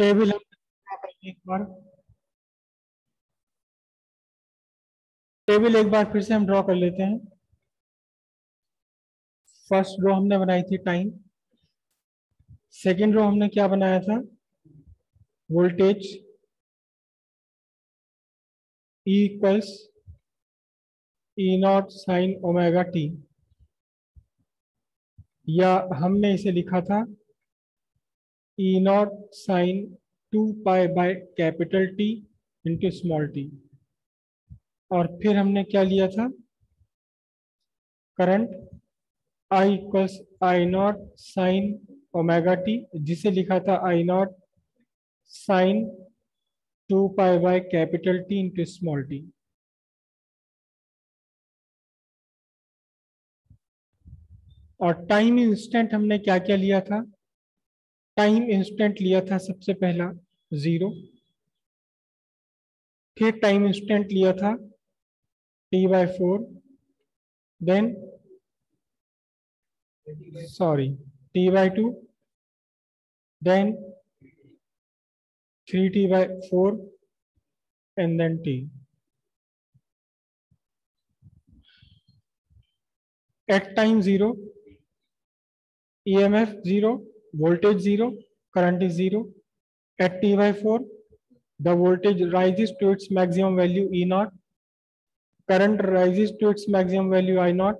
Table हम draw कर लें एक बार। टेबल एक बार फिर से हम ड्रॉ कर लेते हैं। फर्स्ट रो हमने बनाई थी टाइम। सेकेंड रो हमने क्या बनाया था? Voltage E equals E not sine omega t, या हमने इसे लिखा था E not sine 2 pi by capital T into small t. और फिर हमने क्या लिया था? Current I equals I not sine omega t, जिसे लिखा था I not sine 2 pi by capital T into small t. और टाइम इंस्टेंट हमने क्या क्या लिया था? टाइम इंस्टेंट लिया था सबसे पहला 0, फिर टाइम इंस्टेंट लिया था T/4, then sorry T/2, then 3T/4 and then T। At time 0, EMF 0, voltage 0, current is 0. At T/4, the voltage rises to its maximum value E naught, current rises to its maximum value I naught.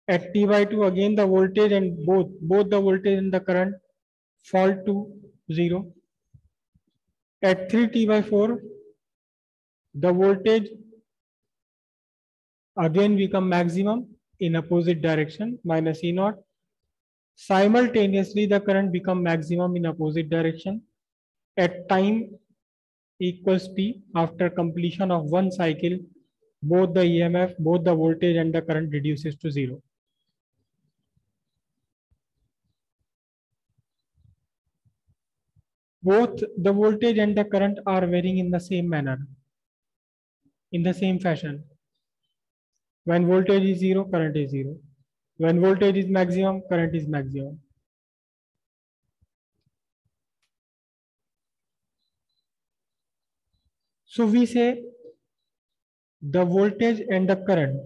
At T/2, again the voltage and both the voltage and the current fall to 0. At 3T/4, the voltage again become maximum in opposite direction minus E naught. Simultaneously, the current become maximum in opposite direction. At time equals T, after completion of one cycle, both the EMF, both the voltage and the current reduces to 0. Both the voltage and the current are varying in the same manner, in the same fashion. When voltage is 0, current is 0. When voltage is maximum, current is maximum. So we say the voltage and the current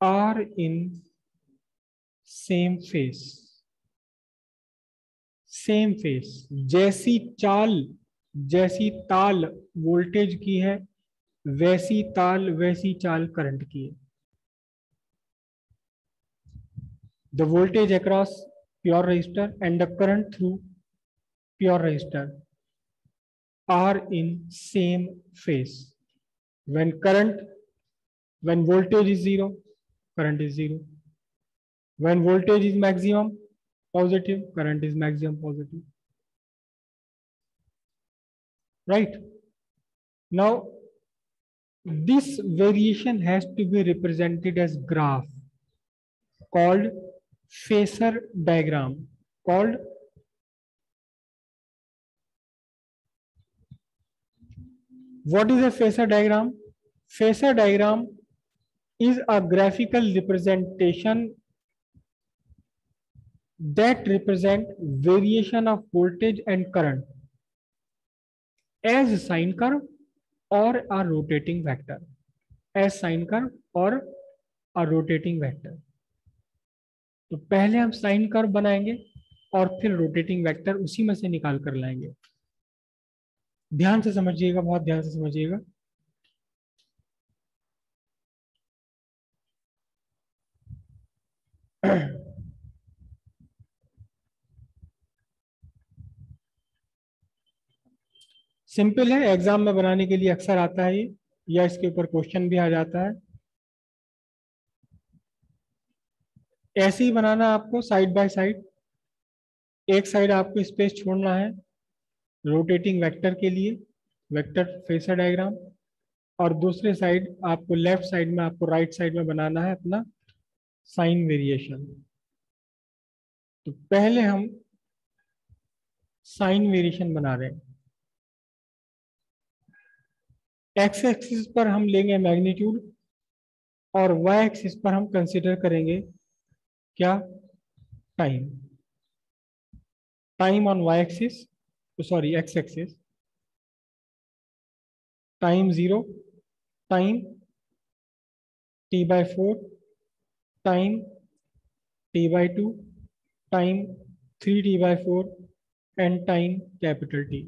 are in same phase. Same face. जैसी ताल voltage की है, वैसी चाल current की है। The voltage across pure resistor and the current through pure resistor are in same phase. when voltage is 0, current is 0. When voltage is maximum positive, current is maximum positive. Right? Now, this variation has to be represented as graph called phasor diagram. What is a phasor diagram? Phasor diagram is a graphical representation that represent variation of voltage and current as sine curve or a rotating vector. As sine curve or a rotating vector. तो पहले हम sine curve बनाएंगे और फिर rotating vector उसी में से निकाल कर लाएंगे। ध्यान से समझिएगा, बहुत ध्यान से समझिएगा। सिंपल है, एग्जाम में बनाने के लिए अक्सर आता है ये, या इसके ऊपर क्वेश्चन भी आ जाता है। ऐसे ही बनाना आपको साइड बाय साइड। एक साइड आपको स्पेस छोड़ना है रोटेटिंग वेक्टर के लिए, वेक्टर फेसर डायग्राम, और दूसरे साइड आपको लेफ्ट साइड में, आपको राइट साइड में बनाना है अपना साइन वेरिएशन। तो पहले हम साइन वेरिएशन बना रहे हैं। एक्स एक्सिस पर हम लेंगे मैग्नीट्यूड और वाई एक्सिस पर हम कंसिडर करेंगे क्या, time. Time on Y axis, sorry X axis, time 0, time t/4, time t/2, time 3t/4 and time capital T.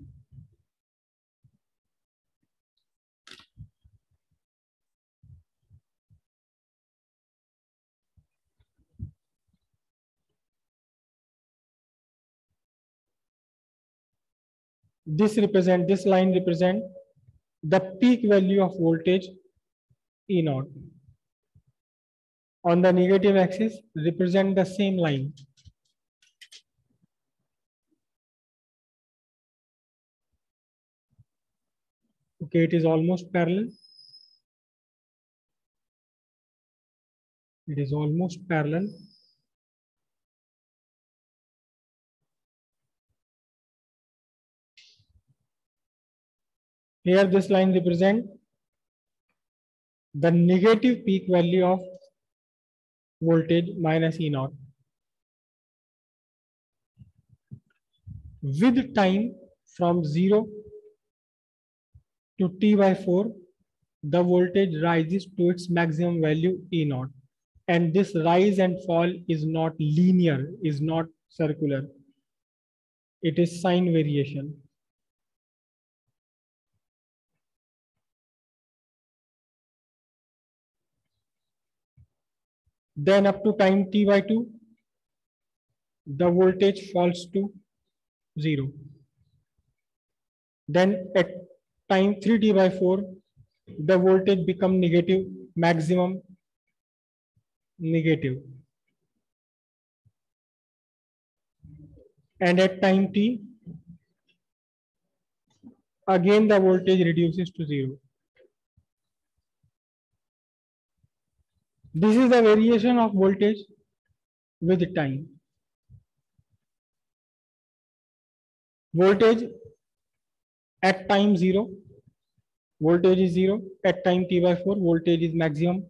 This line represent the peak value of voltage E naught. On the negative axis represent the same line. Okay, it is almost parallel. It is almost parallel. Here this line represent the negative peak value of voltage minus E naught. With time from 0 to t/4, the voltage rises to its maximum value E naught. And this rise and fall is not linear, is not circular. It is sign variation. Then up to time t/2, the voltage falls to 0. Then at time 3t/4, the voltage become negative, maximum negative. And at time t, again the voltage reduces to 0. This is the variation of voltage with time. Voltage at time 0, voltage is 0. At time t/4, voltage is maximum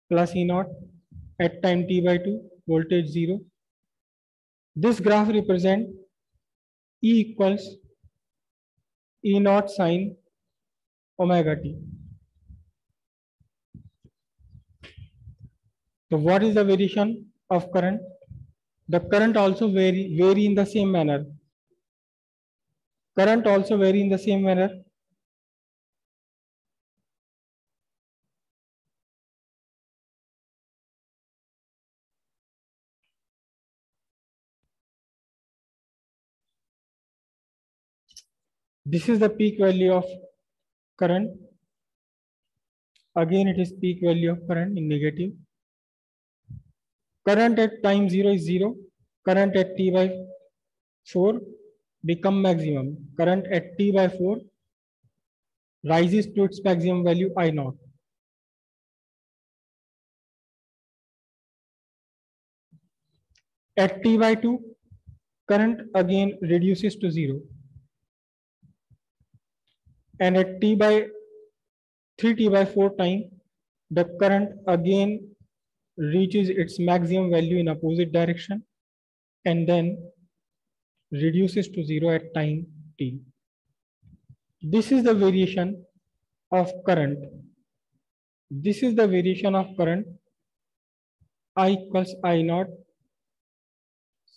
plus E naught. At time t/2, voltage 0. This graph represents E equals E naught sine omega t. So what is the variation of current? The current also vary in the same manner. Current also vary in the same manner. This is the peak value of current. Again, it is peak value of current in negative. Current at time 0 is 0. Current at t/4 become maximum. Current at t/4 rises to its maximum value I naught. At t/2, current again reduces to 0. And at 3t/4 time, the current again reaches its maximum value in opposite direction and then reduces to 0 at time t. This is the variation of current. This is the variation of current. I equals I naught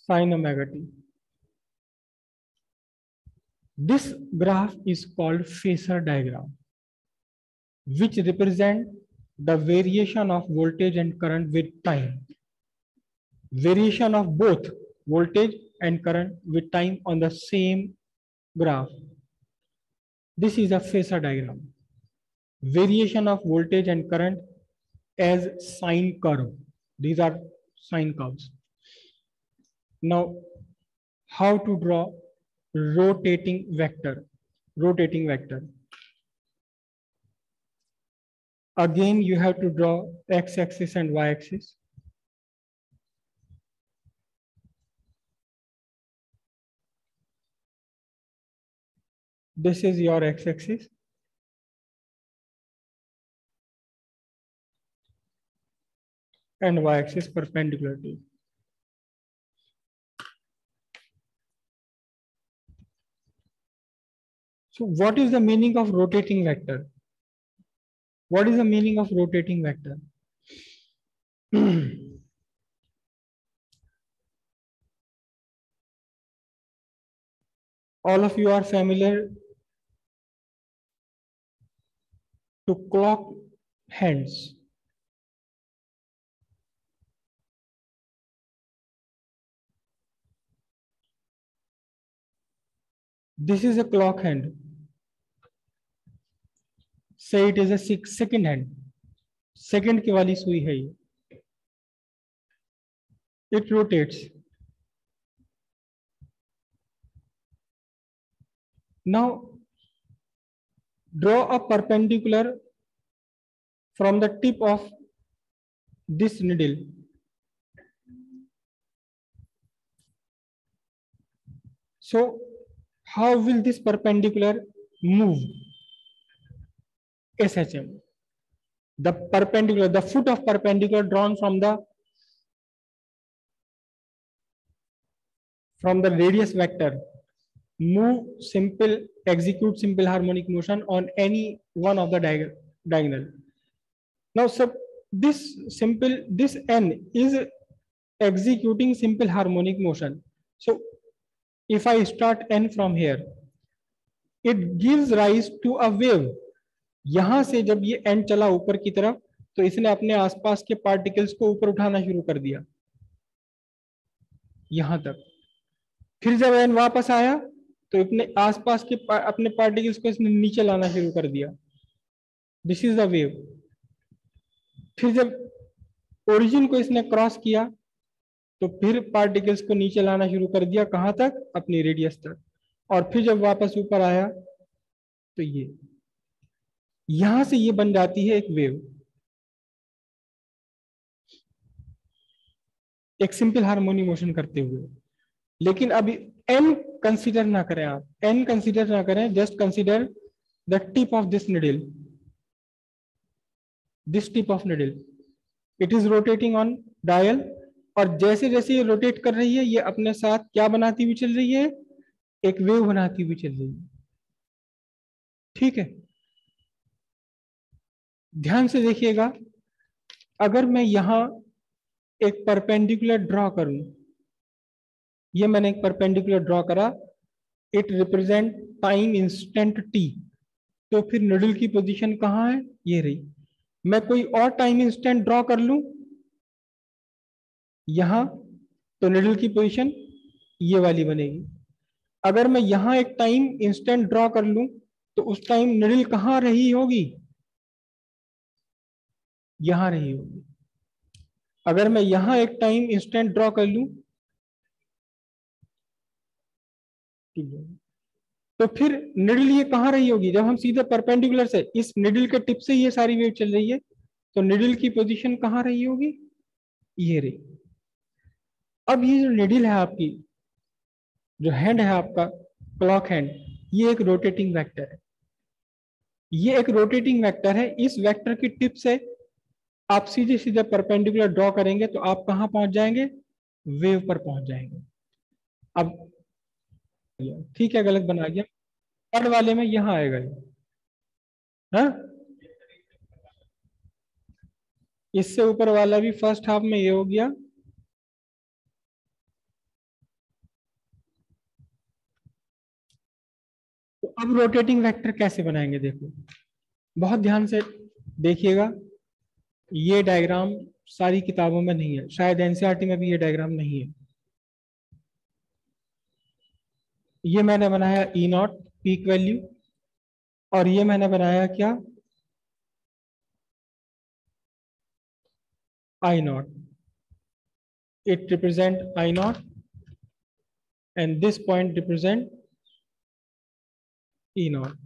sine omega t. This graph is called phasor diagram, which represent the variation of voltage and current with time. Variation of both voltage and current with time on the same graph. This is a phasor diagram. Variation of voltage and current as sine curve. These are sine curves. Now, how to draw rotating vector? Rotating vector. Again, you have to draw x-axis and y-axis. This is your x-axis and y-axis perpendicular to. So what is the meaning of rotating vector? What is the meaning of rotating vector? All of you are familiar to clock hands. This is a clock hand. Say it is a second hand. Second की वाली सुई है ये. It rotates. Now draw a perpendicular from the tip of this needle. So how will this perpendicular move? SHM. The perpendicular, the foot of perpendicular drawn from the radius vector execute simple harmonic motion on any one of the diagonal. Now this n is executing simple harmonic motion. So if I start n from here, it gives rise to a wave. यहां से जब ये n चला ऊपर की तरफ तो इसने अपने आसपास के पार्टिकल्स को ऊपर उठाना शुरू कर दिया यहां तक. फिर जब n वापस आया तो अपने आसपास के अपने पार्टिकल्स को इसने नीचे लाना शुरू कर दिया. This is the wave. फिर जब ओरिजिन को इसने क्रॉस किया तो फिर पार्टिकल्स को नीचे लाना शुरू कर दिया. कहां तक? अपनी रेडियस तक. और फिर जब वापस ऊपर आया तो ये यहां से ये बन जाती है एक वेव, एक सिंपल हार्मोनिक मोशन करते हुए. लेकिन अभी n कंसीडर ना करें, आप n कंसीडर ना करें, just consider the tip of this needle. This tip of needle, it is rotating on dial. और जैसे जैसे ये रोटेट कर रही है ये अपने साथ क्या बनाती हुई चल रही है? एक वेव बनाती हुई चल रही है. ठीक है, ध्यान से देखिएगा. अगर मैं यहां एक परपेंडिकुलर ड्रॉ करूं, ये मैंने एक परपेंडिकुलर ड्रॉ करा, it represent time instant t. तो फिर निडल की पोजीशन कहां है? ये रही. मैं कोई और टाइम इंस्टेंट ड्रॉ कर लूं यहां, तो निडल की पोजीशन ये वाली बनेगी. अगर मैं यहां एक टाइम इंस्टेंट ड्रॉ कर लूं तो उस टाइम निडल कहां रही होगी? यहां रही होगी. अगर मैं यहां एक टाइम इंस्टेंट ड्रॉ कर लूं तो फिर निडल ये कहां रही होगी? जब हम सीधे परपेंडिकुलर से इस निडल के टिप से ये सारी वेव चल रही है तो निडल की पोजीशन कहां रही होगी? ये रही. अब ये जो निडल है आपकी, जो हैंड है आपका क्लॉक हैंड, ये एक रोटेटिंग वेक्टर है. ये एक रोटेटिंग वेक्टर है. इस वेक्टर की टिप से आप सीधे सीधे परपेंडिकुलर ड्रॉ करेंगे तो आप कहां पहुंच जाएंगे? वेव पर पहुंच जाएंगे. अब ठीक है, गलत बना गया. थर्ड वाले में यहां आएगा ये. हाँ, इससे ऊपर वाला भी फर्स्ट हाफ में ये हो गया. तो अब रोटेटिंग वेक्टर कैसे बनाएंगे? देखो, बहुत ध्यान से देखिएगा. ये डायग्राम सारी किताबों में नहीं है, शायद एनसीईआरटी में भी ये डायग्राम नहीं है. ये मैंने बनाया ई नॉट पीक वैल्यू, और ये मैंने बनाया क्या? I not. It represent I not and this point represent E not.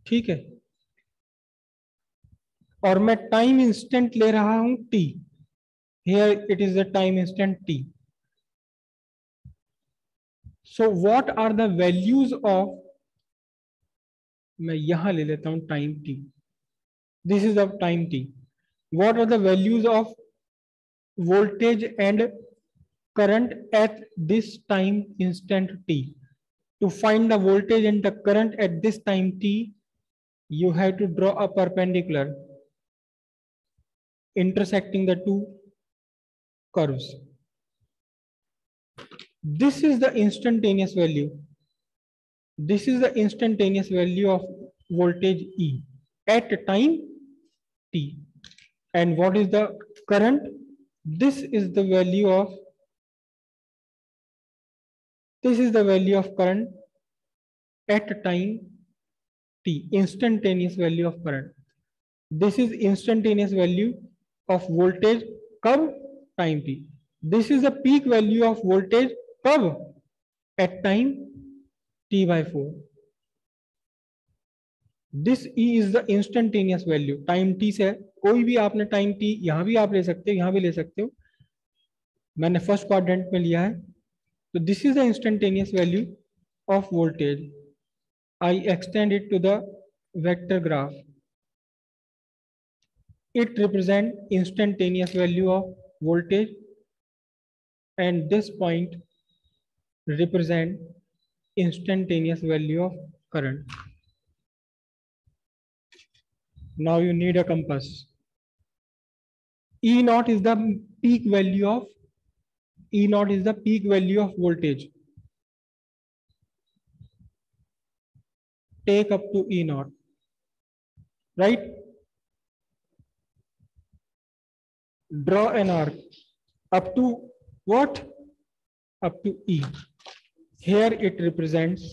ठीक है, और मैं टाइम इंस्टेंट ले रहा हूं t. Here it is the time instant t. So what are the values of, मैं यहां ले लेता हूं time t. This is of time t. what are the values of voltage and current at this time instant t? To find the voltage and the current at this time t, you have to draw a perpendicular intersecting the two curves. This is the instantaneous value. This is the instantaneous value of voltage E at time t. And what is the current? This is the value of current at time t, instantaneous value of current. This is instantaneous value of voltage curve time t. This is the peak value of voltage curve at time t by 4. This E is the instantaneous value time t से. कोई भी आपने time t यहां भी आप ले सकते हो, यहां भी ले सकते हो. मैंने फर्स्ट क्वाड्रेंट में लिया है. तो this is the instantaneous value of voltage. I extend it to the vector graph. It represents instantaneous value of voltage, and this point represent instantaneous value of current. Now you need a compass. E naught is the peak value of voltage. Take up to E naught, right? Draw an arc up to what? Up to E. Here it represents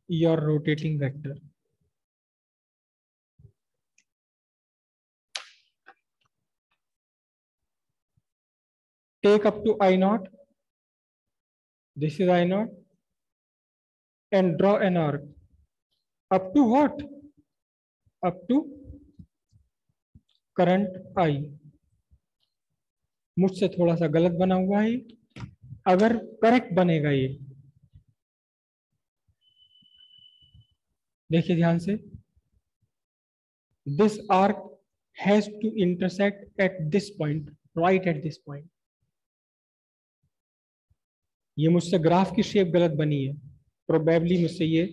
your rotating vector. Take up to I naught. This is I naught. And draw an arc. Up to what? Up to current I. मुझसे थोड़ा सा गलत बना हुआ है. अगर correct बनेगा ये, देखिए ध्यान से. This arc has to intersect at this point, right at this point. ये मुझसे ग्राफ की शेप गलत बनी है. प्रोबेबली मुझसे ये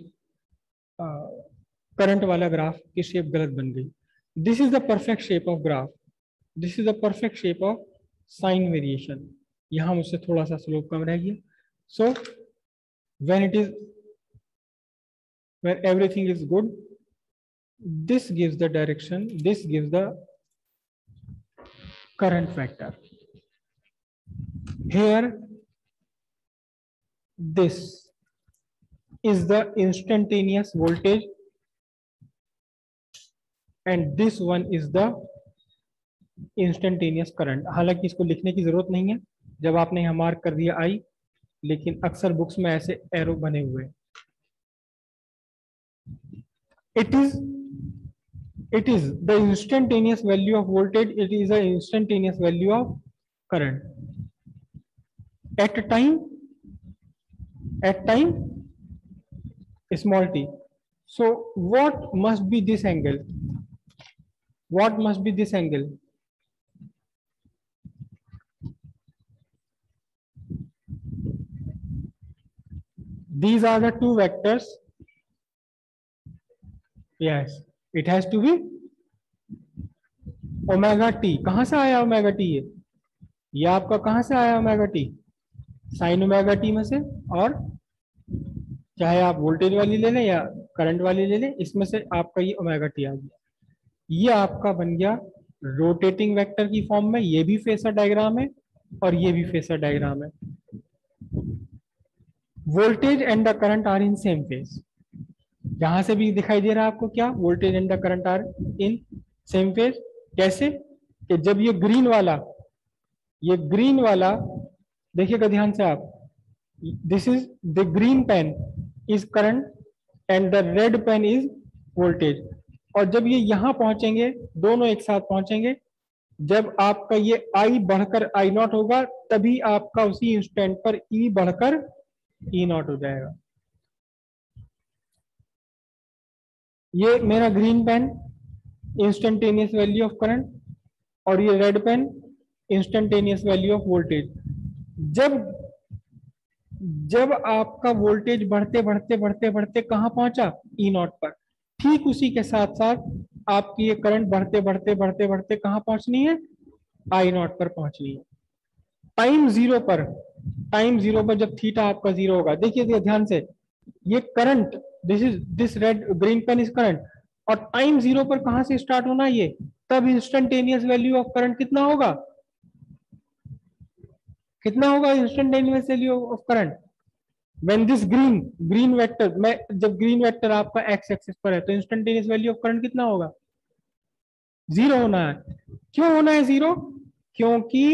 करंट वाला ग्राफ की शेप गलत बन गई. This is the perfect shape of graph. This is the perfect shape of sign variation. यहाँ मुझसे थोड़ा सा स्लोप कम रह गया. So when everything is good, this gives the direction, this gives the current vector. Here, this is the instantaneous voltage, and this one is the instantaneous current. हालांकि इसको लिखने की जरूरत नहीं है जब आपने यहाँ मार्क कर दिया I, लेकिन अक्सर बुक्स में ऐसे एरो बने हुए. It is the instantaneous value of voltage. It is the instantaneous value of current at time small t. So what must be this angle? What must be this angle? These are the two vectors. Yes, it has to be omega T. कहां से आया omega T? ये आपका कहां से आया omega T? Sign omega T में से. और चाहे आप वोल्टेज वाली ले लें या करंट वाली ले लें, इसमें से आपका ये ओमेगा टी आ गया. ये आपका बन गया रोटेटिंग वेक्टर की फॉर्म में. ये भी फेसर डायग्राम है और ये भी फेसर डायग्राम है. Voltage and the current are in same phase. जहां से भी दिखाई दे रहा है आपको क्या? Voltage and the current are in same phase. कैसे? कि जब ये ग्रीन वाला देखिएगा ध्यान से आप. This is the green pen is current and the red pen is voltage. और जब ये यहां पहुंचेंगे, दोनों एक साथ पहुंचेंगे, जब आपका ये I बढ़कर I नॉट होगा, तभी आपका उसी इंस्टेंट पर E बढ़कर E नॉट हो जाएगा. ये मेरा green pen instantaneous value of current, और ये red pen instantaneous value of voltage. जब जब आपका वोल्टेज बढ़ते बढ़ते बढ़ते बढ़ते कहां पहुंचा, ई नॉट पर, ठीक उसी के साथ साथ आपकी ये करंट बढ़ते बढ़ते बढ़ते बढ़ते कहां पहुंचनी है, आई नॉट पर पहुंचनी है। टाइम जीरो पर, टाइम जीरो पर जब थीटा आपका जीरो होगा, देखिए ध्यान से, ये current, this red green pen is current, और टाइम जीरो पर कहां से स्टार्ट होना है ये, तब इंस्टेंटेनियस वैल्यू ऑफ करंट कितना होगा, कितना होगा instantaneous value of current when this green vector, मैं जब ग्रीन वेक्टर आपका एक्स एक्सिस पर है तो इंस्टेंटेनियस वैल्यू ऑफ करंट कितना होगा, जीरो होना है। क्यों होना है जीरो, क्योंकि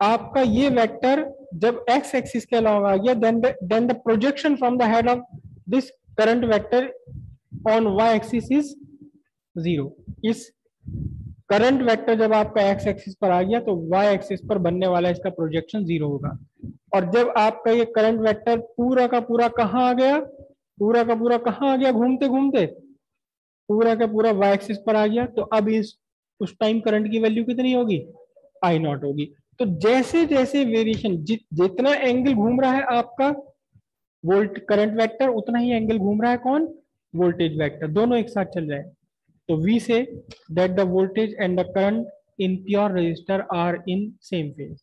आपका ये वेक्टर जब एक्स एक्सिस के अलॉन्ग आ गया, then the projection from the head of this current vector on Y axis is zero. इस करंट वेक्टर जब आपका एक्स एक्सिस पर आ गया तो वाई एक्सिस पर बनने वाला इसका प्रोजेक्शन जीरो होगा। और जब आपका ये करंट वेक्टर पूरा का पूरा कहां आ गया, पूरा का पूरा कहां आ गया, घूमते घूमते पूरा का पूरा वाई एक्सिस पर आ गया, तो अब इस उस टाइम करंट की वैल्यू कितनी होगी, आई नॉट होगी। तो जैसे जैसे वेरिएशन, जितना एंगल घूम रहा है आपका वोल्ट करंट वेक्टर, उतना ही एंगल घूम रहा है कौन, वोल्टेज वेक्टर, दोनों एक साथ चल रहे हैं। तो we say that the voltage and the current in pure resistor are in same phase,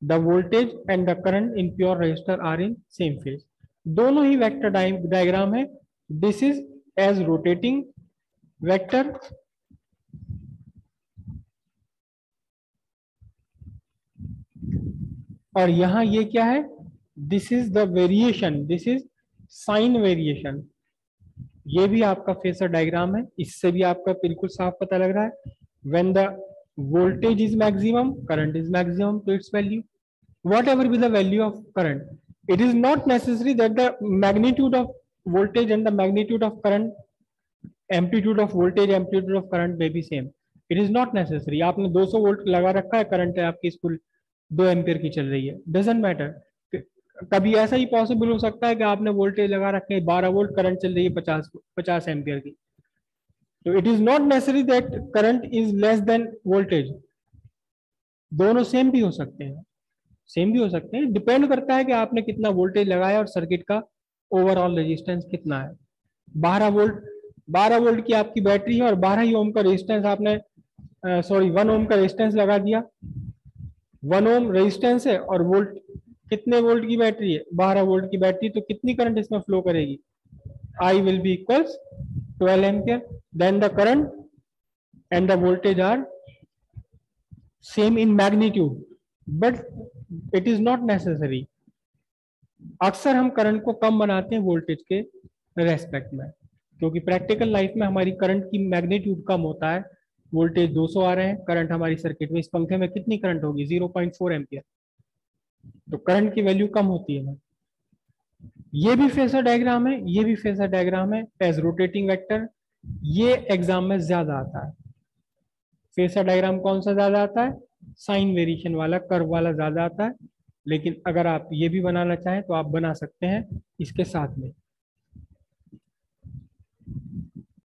the voltage and the current in pure resistor are in same phase. दोनों ही वेक्टर डायग्राम है। This is as rotating vector, और यहां ये क्या है, this is the variation, this is sine variation. ये भी आपका फेसर डायग्राम है, इससे भी आपका बिल्कुल साफ पता लग रहा है। When the voltage is maximum, current is maximum to its value, whatever be the value of current, it is not necessary that the magnitude of voltage and the magnitude of current, amplitude of voltage, amplitude of current may be same. It is not necessary. आपने 200 volt लगा रखा है, current है आपकी school 2 ampere की चल रही है, डजेंट मैटर। कभी ऐसा ही पॉसिबल हो सकता है कि आपने वोल्टेज लगा रखे है 12 वोल्ट, करंट चल रही है 50 एम्पियर की। तो it is not necessary that current is less than voltage, दोनों सेम भी हो सकते हैं, सेम भी हो सकते हैं, डिपेंड करता है कि आपने कितना वोल्टेज लगाया और सर्किट का ओवरऑल रेजिस्टेंस कितना है। 12 वोल्ट की आपकी बैटरी है और 12 ही ओम का रेजिस्टेंस आपने, सॉरी 1 ओम का रेजिस्टेंस लगा दिया, 1 ओम रेजिस्टेंस है और वोल्ट, कितने वोल्ट की बैटरी है, 12 वोल्ट की बैटरी, तो कितनी करंट इसमें फ्लो करेगी, I will be equals 12 ampere, then the current and the voltage are same in magnitude, but it is not necessary. अक्सर हम करंट को कम बनाते हैं वोल्टेज के रेस्पेक्ट में, क्योंकि प्रैक्टिकल लाइफ में हमारी करंट की मैग्नीट्यूड कम होता है। वोल्टेज 200 आ रहे हैं, करंट हमारी सर्किट में, इस पंखे में कितनी करंट होगी, 0.4 एम्पियर, तो करंट की वैल्यू कम होती है। ये भी फेसर डायग्राम है, ये भी फेसर डायग्राम है एज रोटेटिंग वेक्टर, ये एग्जाम में ज्यादा आता है। फेसर डायग्राम कौन सा ज्यादा आता है, साइन वेरिएशन वाला, कर्व वाला ज्यादा आता है, लेकिन अगर आप ये भी बनाना चाहें तो आप बना सकते हैं इसके साथ में।